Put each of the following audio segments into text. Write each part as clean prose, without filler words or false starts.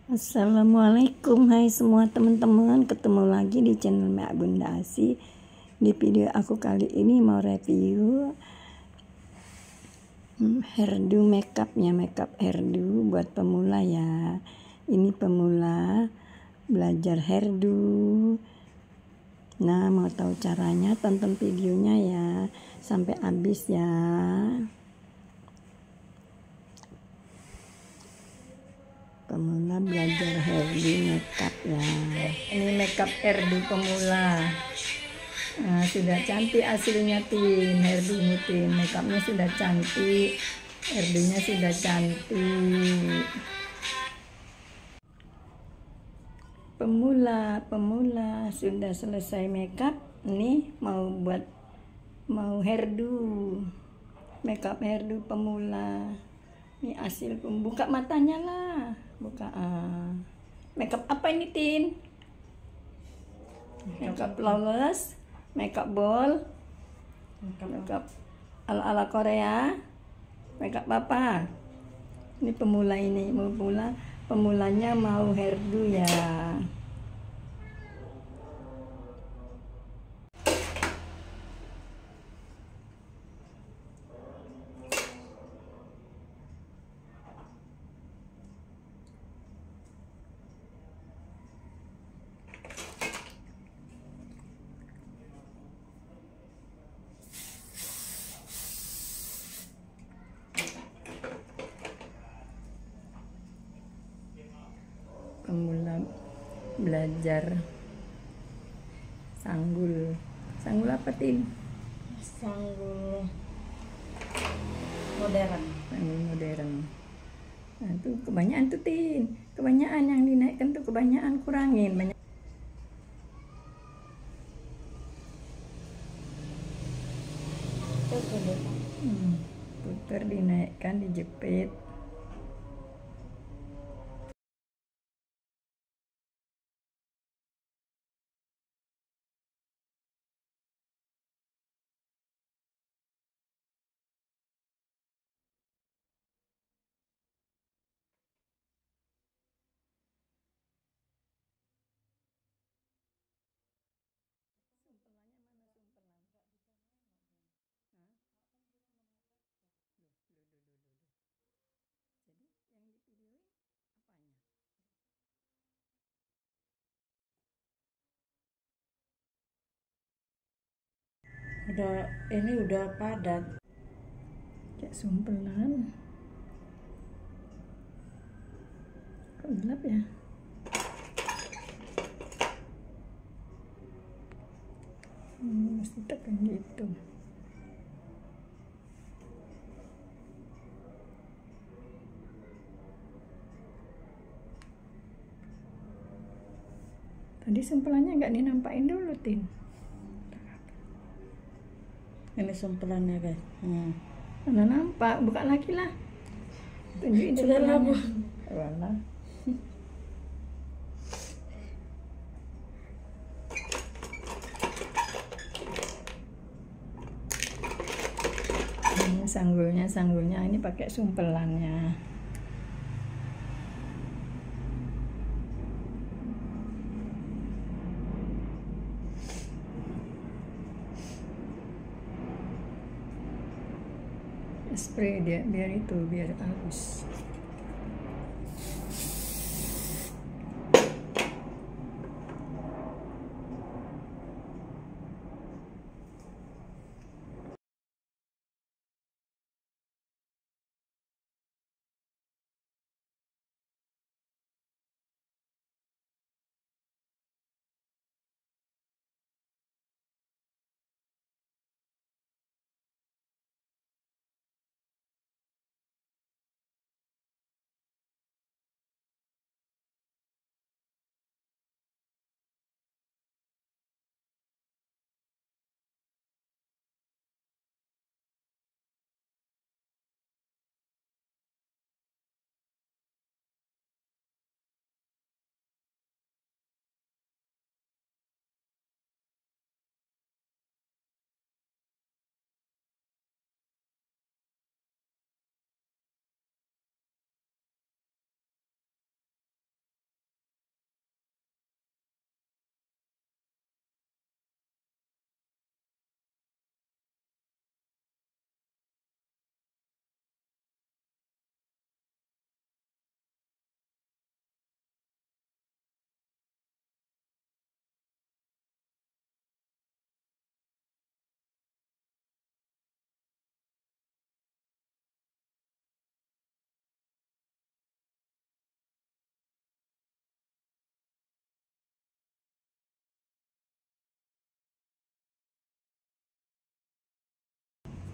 Assalamualaikum, hai semua teman-teman, ketemu lagi di channel Mbak Bunda Asi. Di video aku kali ini mau review hairdo makeupnya, makeup hairdo buat pemula ya. Ini pemula belajar hairdo. Nah, mau tahu caranya, tonton videonya ya sampai habis ya. Pemula belajar hairdo makeup ya. Ini makeup hairdo pemula. Nah, sudah cantik hasilnya Tin. Hairdo ini Tin, makeupnya sudah cantik, hairdonya sudah cantik. Pemula sudah selesai makeup. Nih mau hairdo, makeup hairdo pemula. Ini hasil buka matanya lah. Buka makeup apa ini Tin? Makeup flawless, makeup ball, makeup ala Korea, makeup apa? Ini pemula, ini pemulanya mau hairdo ya. Pemula belajar sanggul apa Tin? Sanggul modern. Sanggul modern. Nah tuh kebanyakan tuh Tin, kebanyakan yang dinaikkan tuh, kebanyakan kurangin banyak. Putar, dinaikkan, dijepit. Udah padat. Kayak sumpelan. Kok gelap ya? Mesti tekan gitu. Tadi sumpelannya nggak dinampain dulu Tin. Ini sumpelannya guys. Mana nampak, buka lagi lah. Tunjukin Sudah sumpelannya. lama. Sanggulnya ini pakai sumpelannya. Spray dia biar halus.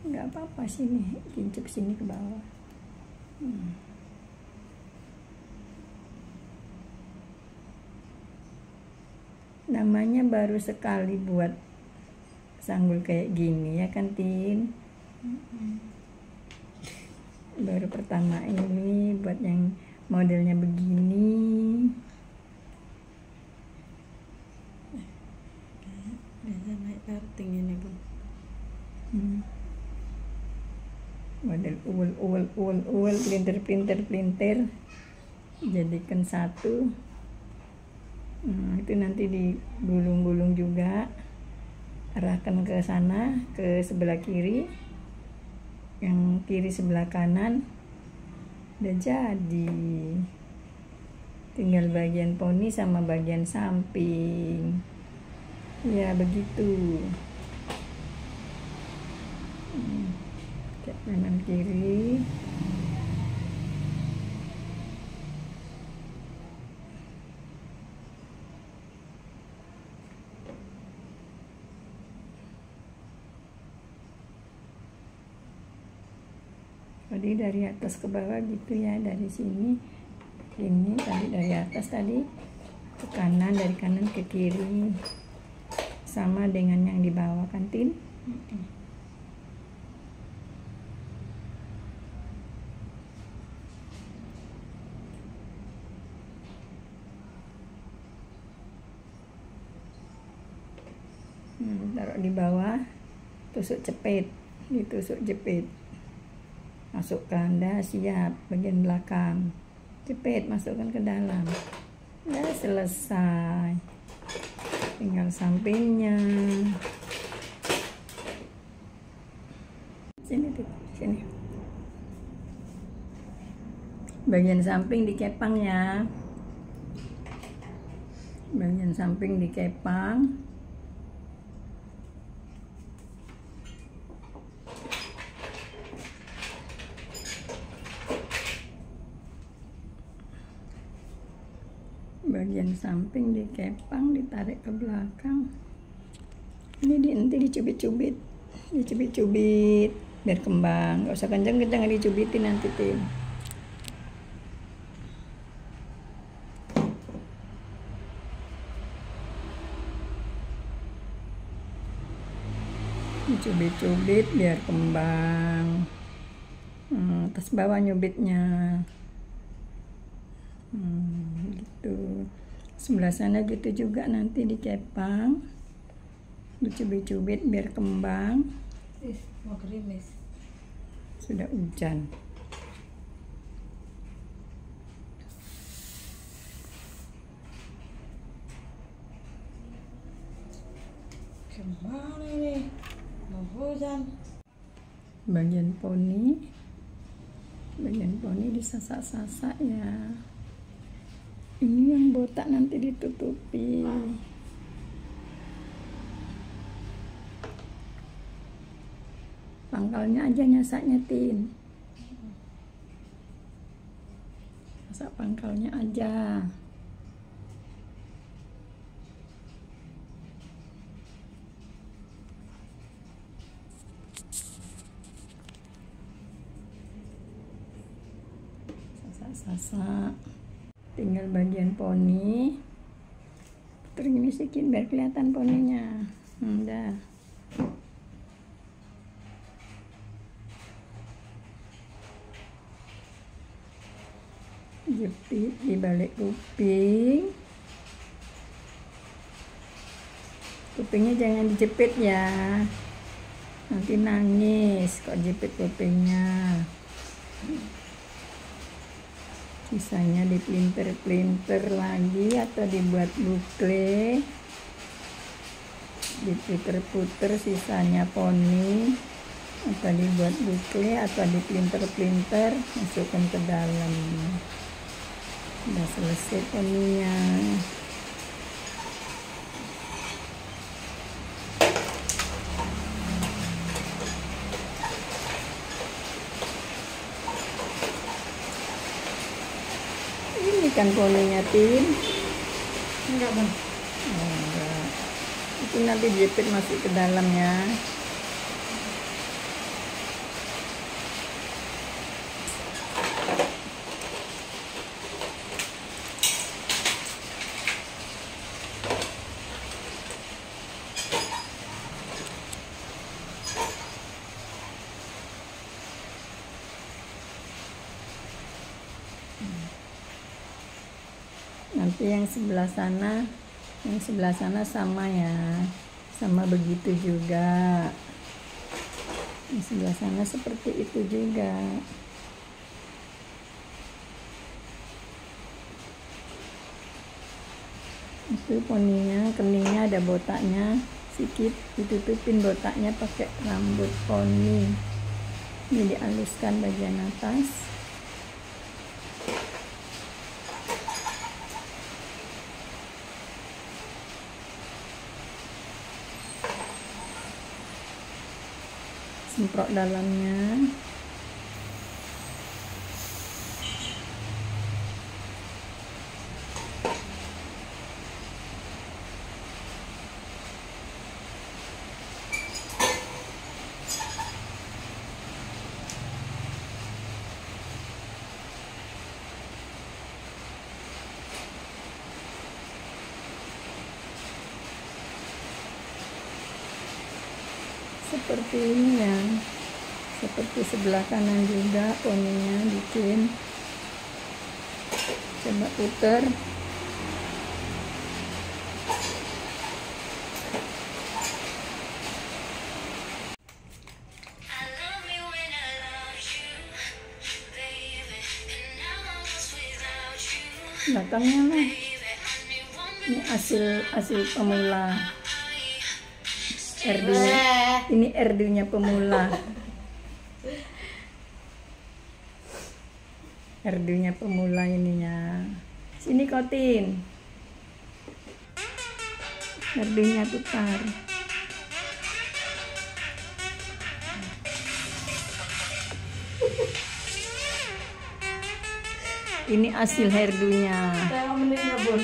nggak apa-apa, sini kincup sini ke bawah. Namanya baru sekali buat sanggul kayak gini ya kan, Tin? Baru pertama ini buat yang modelnya begini. Bisa naik karting ini, Bun. Model uwel, pelintir, jadikan satu. Itu nanti digulung-gulung juga, arahkan ke sana, ke sebelah kiri, yang kiri sebelah kanan. Udah jadi, tinggal bagian poni sama bagian samping ya, begitu. Kanan kiri. Tadi dari atas ke bawah gitu ya, dari sini ini tadi dari atas tadi ke kanan, dari kanan ke kiri, sama dengan yang di bawah kan, Tin? Taruh di bawah, tusuk jepit, ditusuk jepit, masukkan, dah siap. Bagian belakang jepit, masukkan ke dalam, dah selesai. Tinggal sampingnya. Sini tuh, sini. Bagian samping dikepang ya. Bagian samping dikepang. Bagian samping dikepang, ditarik ke belakang. Ini nanti dicubit-cubit, biar kembang. Gak usah kenceng-kenceng, dicubitin nanti, Tim. Dicubit-cubit biar kembang. Atas bawah nyubitnya. Gitu. Sebelah sana gitu juga, nanti dikepang, dicubit-cubit biar kembang. Mau gerimis. Sudah hujan. Gimana ini? Mau hujan. Bagian poni disasak-sasak ya. Ini yang botak nanti ditutupi. Pangkalnya aja nyasaknya, Tin. Masak pangkalnya aja. Sasak-sasak. Tinggal bagian poni, puter gini sedikit biar kelihatan poninya. Udah. Jepit di balik kuping. Kupingnya jangan dijepit ya, nanti nangis kok jepit kupingnya. Sisanya dipelintir-pelintir lagi atau dibuat bukle, diputer-puter sisanya poni, atau dibuat bukle atau dipelintir-pelintir, masukkan ke dalam. Udah selesai poninya. Ini kan poninya, Tin. Enggak, Bang. Enggak. Itu nanti jepit masuk ke dalam ya. Nanti yang sebelah sana sama ya, sama begitu juga. Yang sebelah sana seperti itu juga. Itu poninya, keningnya ada botaknya sedikit, ditutupin botaknya pakai rambut poni. Ini dihaluskan bagian atas. Semprot dalamnya. Seperti ini ya, seperti sebelah kanan juga poninya bikin. Coba puter. Belakangnya lah. Ini hasil pemula. Ini RD-nya pemula. RD-nya pemula ininya. Sini Kotin. RD-nya putar. Ini hasil hairdo-nya. Saya meninggal bun.